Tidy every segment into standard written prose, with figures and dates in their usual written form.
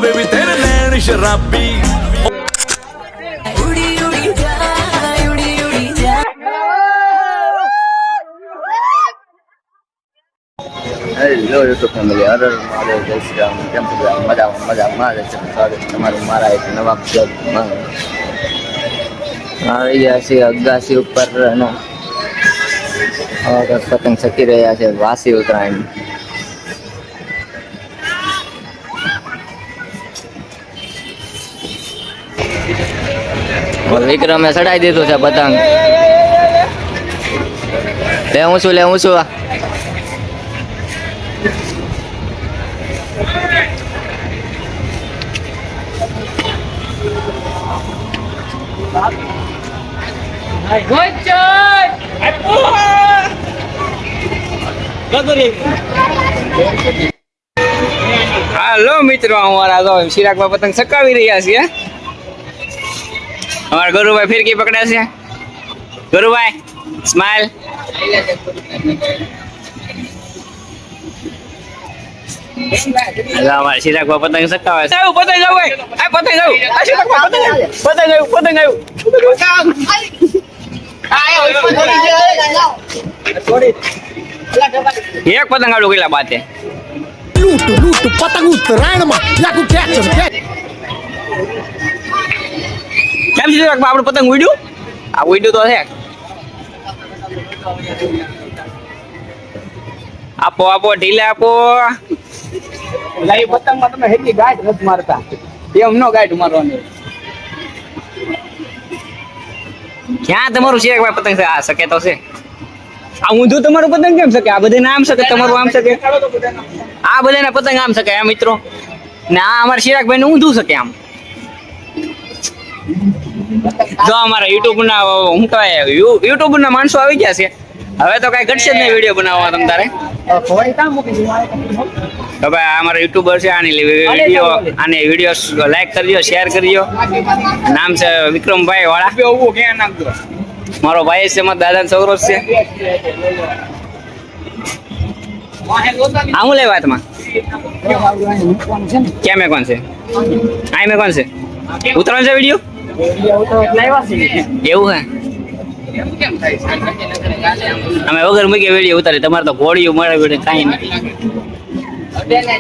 Baby तेरे नैन शराबी hello YouTube family, Har Har Mahadev, જય શ્રી રામ. કેમ છો બધા? મજામાં જ છે. સ્વાગત તમારું મારા એક નવા બ્લોગમાં. આવી ગયા છીએ અગાસી ઉપર અને પતંગ ચકી રહ્યા છે વાસી ઉત્તરાયણ. વિક્રમે ચડાવી દીધું છે પતંગ. લે હું છું હાલો મિત્રો, અમારા શિરાકમાં પતંગ ચકાવી રહ્યા છીએ. અમારા ગરુભાઈ ફિરકી પકડે છે. ગરુભાઈ સ્માઈલ. અમારા શિરાકમાં પતંગ ચકાવે છે. પતંગ એક પતંગ આડું કેટલા બાતે લૂટ પતંગ ઉત્તરાયણમાં લાખું કેપ્ચર કેમ છે આપણું પતંગ ઉડ્યું? આ ઉડ્યું તો છે. આપો ઢીલે આપો. પતંગમાં તમે હેલી ગાંઠ નથી મારતા, એમ નો ગાંઠ મારવાની. ક્યાં તમારું છે પતંગ છે? આ શકે તો છે. આ ઊંધું તમારું પતંગ કેમ શકે? આ બધા આમ શકે, તમારું આમ શકે. આ બધાના પતંગ આમ શકે આ મિત્રો, ને આ અમારા શિરાકભાઈ નું ઊંધું શકે આમ. જો અમારા યુટ્યુબ ના શું કહેવાય, યુટ્યુબ ના માણસો આવી ગયા છે. હવે તો કઈ ઘટશે જ નહીં વિડીયો બનાવવા તમ તારે. હવે અમારા યુટ્યુબર છે, આની વિડીયો લાઈક કરજો, શેર કરજો. નામ છે વિક્રમભાઈ વાળા. મારો ભાઈ છે, મારા દાદા છોકરો છે. હું લેવા હાથમાં ક્યાં મેં કોણ છે? આ મેં કોણ છે? ઉતરણ છે વિડીયો એવું હે? અમે વગર મૂકી વિડીયો ઉતારી. તમારે તો ઘોડીઓ મળે કઈ નહીં.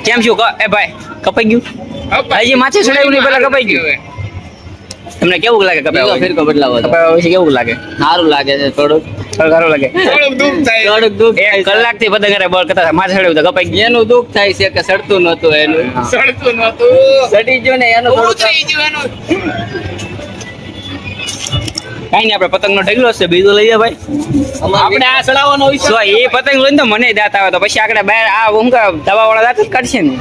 કેમ છું એ ભાઈ? કપાઈ ગયું? હજી માથે ચડાવ્યું નહીં, પેલા કપાઈ ગયું. તમને કેવું લાગે કપાવા ફિરકો બદલાવો? કપાવા વિશે કેવું લાગે? સારું લાગે છે. થોડુંક સારું લાગે. થોડુંક દુઃખ. એક કલાક થી પતંગ બળ કરતા માથે ચડાવ્યું તો કપાઈ ગયું. એનું દુઃખ થાય છે કે સડતું નતું. એનું સડી ગયું ને એનું કઈ નઈ. આપડે પતંગ નો ઢગલો છે, બીજું લઈ જાય ભાઈ. આપણે આ ચડાવવાનો એ પતંગ લઈને તો મને દાંત આવે તો પછી આગળ બહાર આ હું દવા વાળા દાંત જ કાઢશે ને.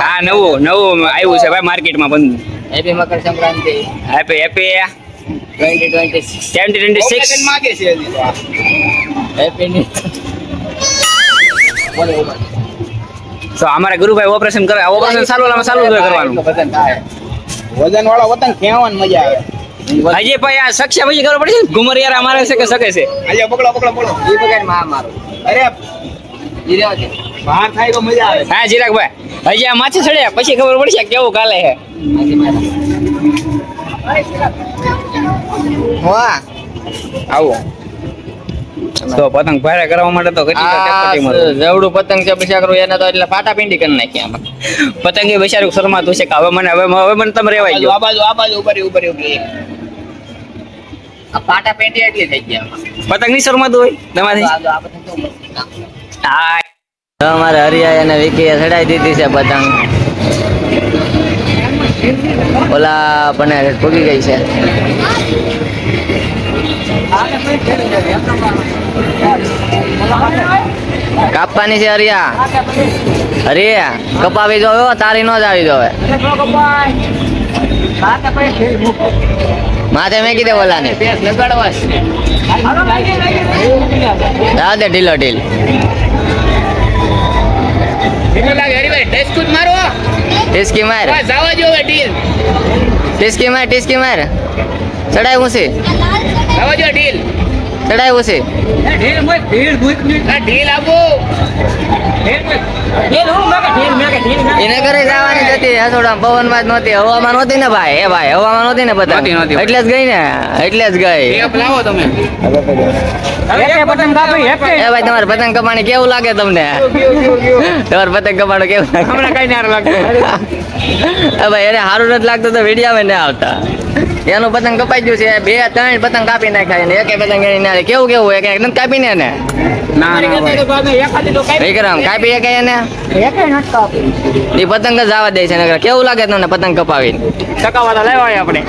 આ નવું આવ્યું છે ભાઈ માર્કેટમાં બંધ. હેપી મકર સંક્રાંતિ. હેપી 2026 માગે છે. હેપી તો અમારા ગુરુભાઈ ઓપરેશન કરે. ઓપરેશન ચાલુ કરવાનું. વજન વાળો પતંગ ખેવાનું મજા આવે. હજી ભાઈ આ સક્ષા પછી ખબર પડશે ઘુમરિયાર અમારે છે કે શકે છે. આજે પકડો ઈ પકડ માં મારો. અરે ઈ રહ્યો છે બહાર થાય તો મજા આવે. હા ચિરાગભાઈ, હજી આ માથે ચડ્યા પછી ખબર પડશે કેવું કાલે છે. વાહ આવો તો પતંગ ભારે કરવા માટે તો જવડું પતંગ છે પછી એને તો એટલે ફાટા પીંડી કરી નાખ્યા. પતંગ એ બિચારું શરમાતું છે કે હવે મને તમે રેવાય ગયો. આ બાજુ ઉપર આ ફાટા પીંડી એટલી થઈ ગયા. પતંગ ની શરમાતું હોય તમારી. હા અમારે હરિયા અને વિકી ચડાવી દીધી છે પતંગ. ઓલા પણ પૂગી ગઈ છે. કાપવાની છે હરિયા. કપાવી જો તારી નો જ આવી જોવે. માથે મેં કીધે ઓલા ને દે ઢીલો ઢીલ. ટિસ્કી માર ટિસ્કી માર ચડાય હું છે. ચડાવ્યું છે એને ઘરે જવાની જ હતી હસોડા પવનમાં જ નહોતી હવામાં નહોતી ને ભાઈ એ ભાઈ હવામાં નહોતી ને પતંગ એટલે જ ગઈ ને એટલે જ ગઈ એ ભાઈ તમારે પતંગ કપાણી કેવું લાગે તમને તમારે પતંગ કપાણું કેવું લાગે ભાઈ એને સારું નથી લાગતું તો વિડીયામાં ના આવતા એનું પતંગ કપાઈ ગયું છે 2-3 પતંગ કાપી નાખ્યા ને એક પતંગ એની કેવું કેવું એક નથી કાપીને ને વિક્રમ કાપી એક એને એ પતંગ જ આવવા દે છે નકર કેવું લાગે તમને પતંગ કપાવીને ટકાવાળા લેવાય આપણે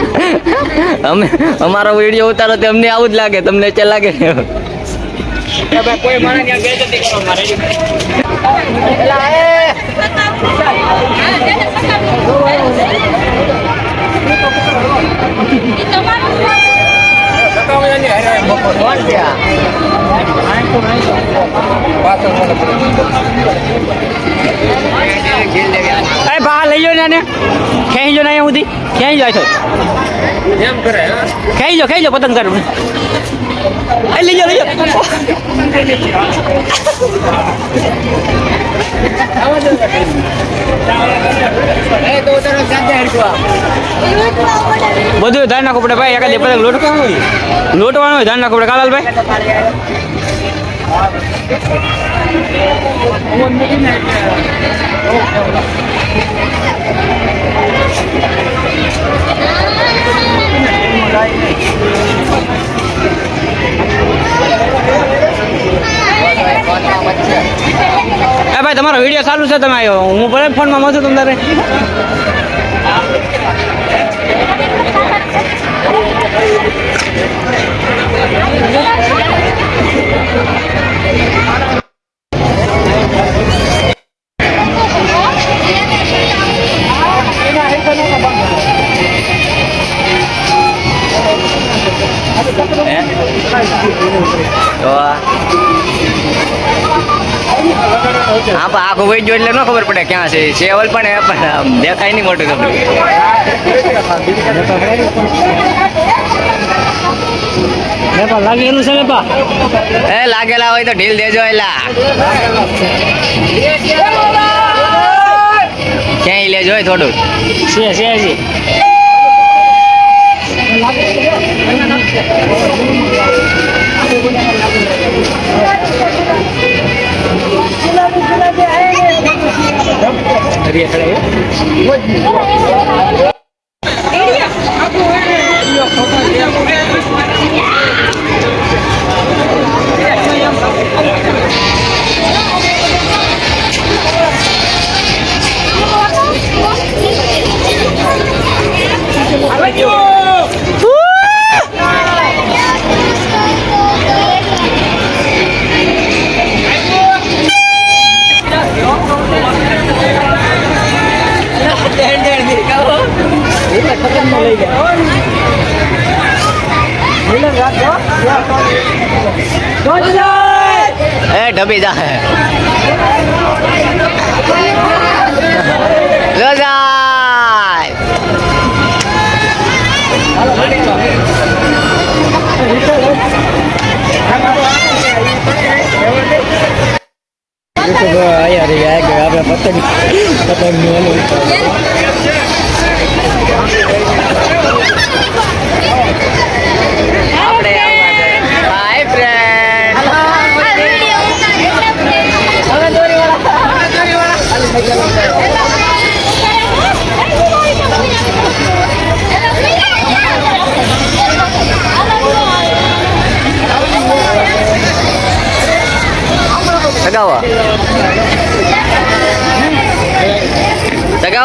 અમે અમારો વિડીયો ઉતારો તો અમને આવું જ લાગે તમને ચે લાગે કોઈ માણસ ત્યાં બેઇજ્જતી કરો મારે અરે બહાર લઈ જાઓ ને ખેંચી જો ને અહીંયા સુધી ખેંચી જાય છો એમ કરે ખેંચી જો પતંગ કરું લઈ જાઓ બધું ધ્યાન નાખવું પડે ભાઈ એકાદી પતંગ લોટવાનું હોય ધ્યાન નાખવું પડે કાલાલભાઈ ભાઈ તમારો વિડીયો ચાલુ છે તમે આવ્યો હું ભલે ફોનમાં મથું તમારે હા પણ આખું વહી ગયો એટલે ન ખબર પડે ક્યાં છે સેવલ પણ દેખાય નહીં મોટું તમને લાગેલું છે એ લાગેલા હોય તો ઢીલ દેજો એલા ક્યાંય લેજો હોય થોડું છે એ ઢબી જા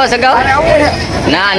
સગાવો ના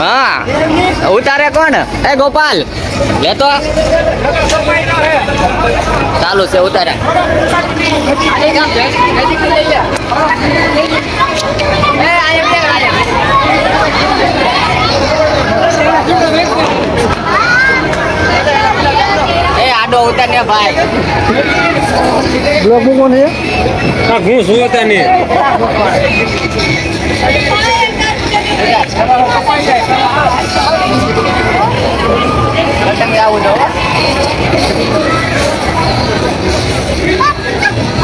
હા ઉતારે કોણ એ ગોપાલ લેતો ચાલુ છે ઉતારે એ આડો ઉતાર ને ભાઈ બ્લોક કોણ છે ઘૂસ હોતા નહીં પતંગ આવું દો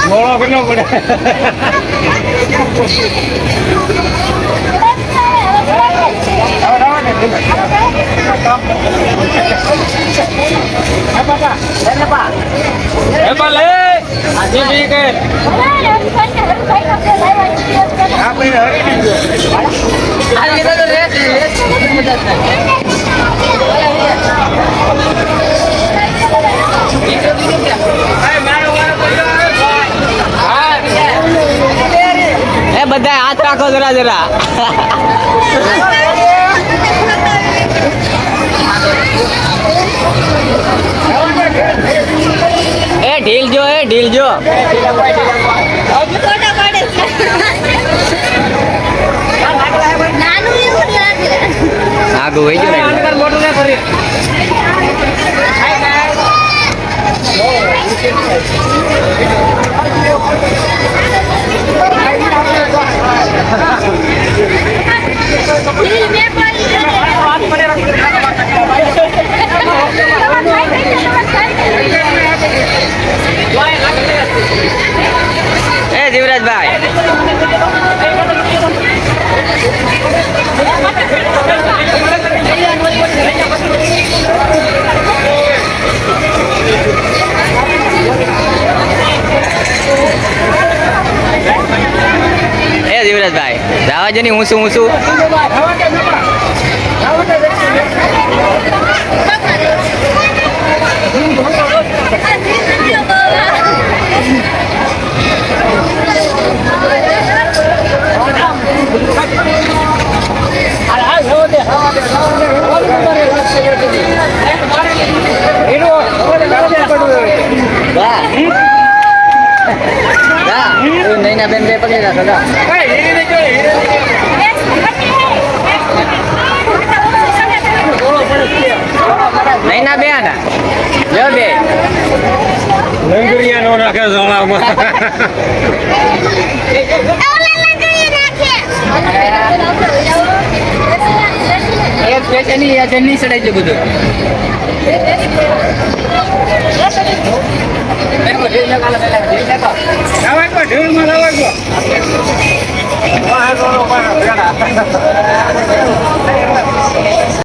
મોળો કેટલો પડે એ બધા હાથ રાખો જરા જરા એ ઢીલ જો એ ઢીલ જો આગળ વહી ગયો એ જીવરાજભાઈ એ જીવરાજભાઈ જવા જો ને ઊંચું ઊંચું નૈના બેન બે પકડી રાખો નૈના બેન જો બે લંગરિયા નો નાખે ઝોળામાં એક પેશની આ જન્ની સડાઈ છે બધું ઢીલ માં